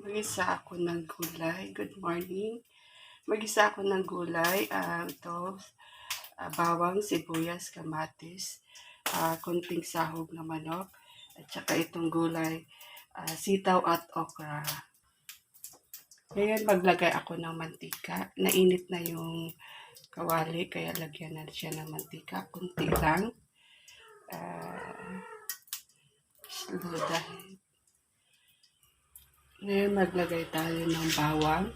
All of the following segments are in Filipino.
Mag-isa ako ng gulay. Good morning. Mag-isa ako ng gulay. Ito, bawang, sibuyas, kamatis, konting sahog na manok, at saka itong gulay, sitaw at okra. Ngayon, maglagay ako ng mantika. Nainit na yung kawali, kaya lagyan na siya ng mantika. Kunti lang. Slow dahil. Ngayon, maglagay tayo ng bawang.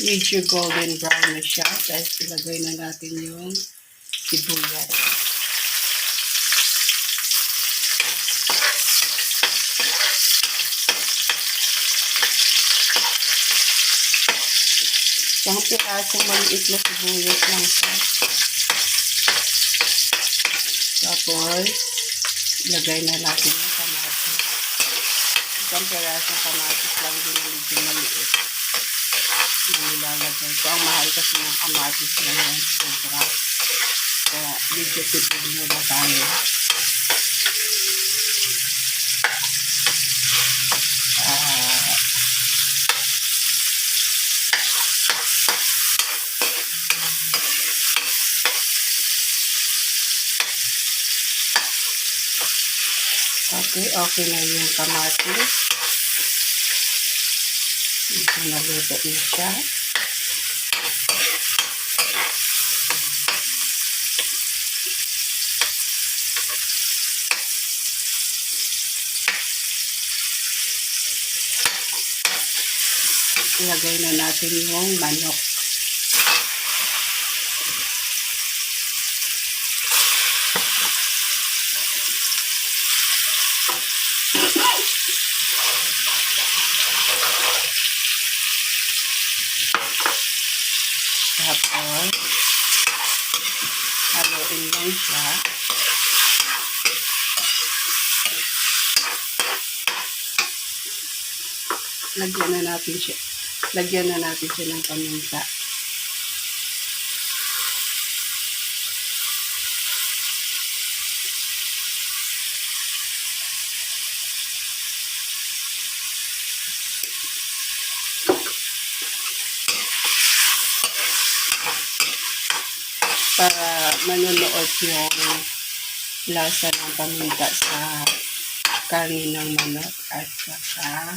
Medyo golden brown na siya. Tapos ilagay na natin yung sibuyas. Isang pirasong maliit na sibuyas lang siya. Tapos, ilagay na natin yung kamatis. Isang pirasong kamatis lang din na medyo maliit. Nilalagay ko. Ang mahal kasi ng kamatis ngayon. Sobra. Kaya medyo tipid na tayo. Okay na yung kamatis. Ito naluto na siya. Ilagay na natin yung manok. Tapos, haluin lang siya. Lagyan na natin siya ng paminta. Para manunuot yung lasa ng paminta sa karne ng manok at saka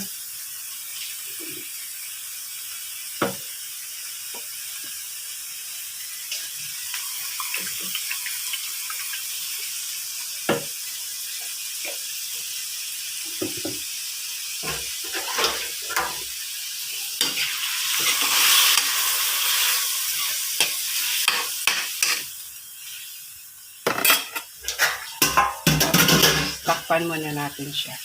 takpan muna natin siya.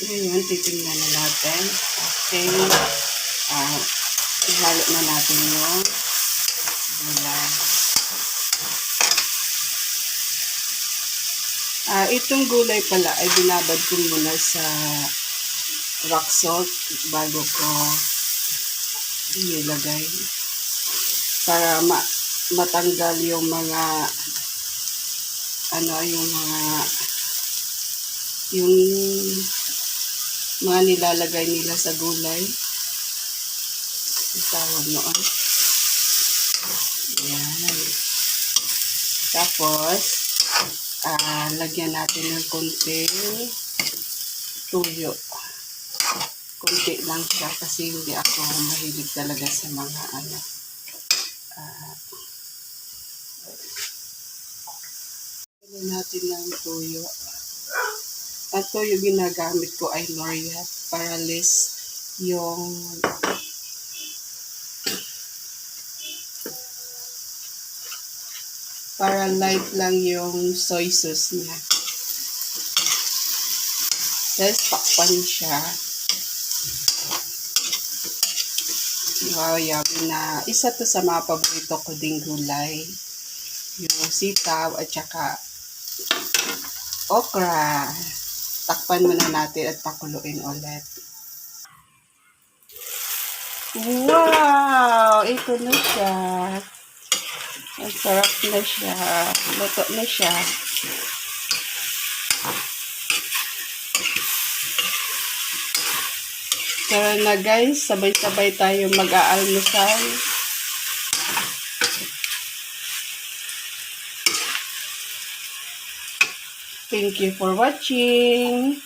Ngayon, titingnan na natin. Okay. Ihalo na natin yung gulay. Itong gulay pala ay binabad ko muna sa rock salt bago ko ilagay. Para matanggal yung mga yung mga nilalagay nila sa gulay. Ang tawag noon. Yan. Tapos, lagyan natin ng konting tuyo. Konti lang siya kasi hindi ako mahilig talaga sa mga lagyan natin ng tuyo. At tuyo ginagamit ko ay Noria para less yung para light lang yung soy sauce niya. Tapos takpan siya. Wow, yummy na. Isa to sa mga paborito ko ding gulay. Yung sitaw at saka okra. Takpan muna natin at pakuluin ulit. Wow! Ito na siya. Ang sarap na siya. Luto na siya. Tara na guys, sabay-sabay tayo mag-aalmusal. Thank you for watching.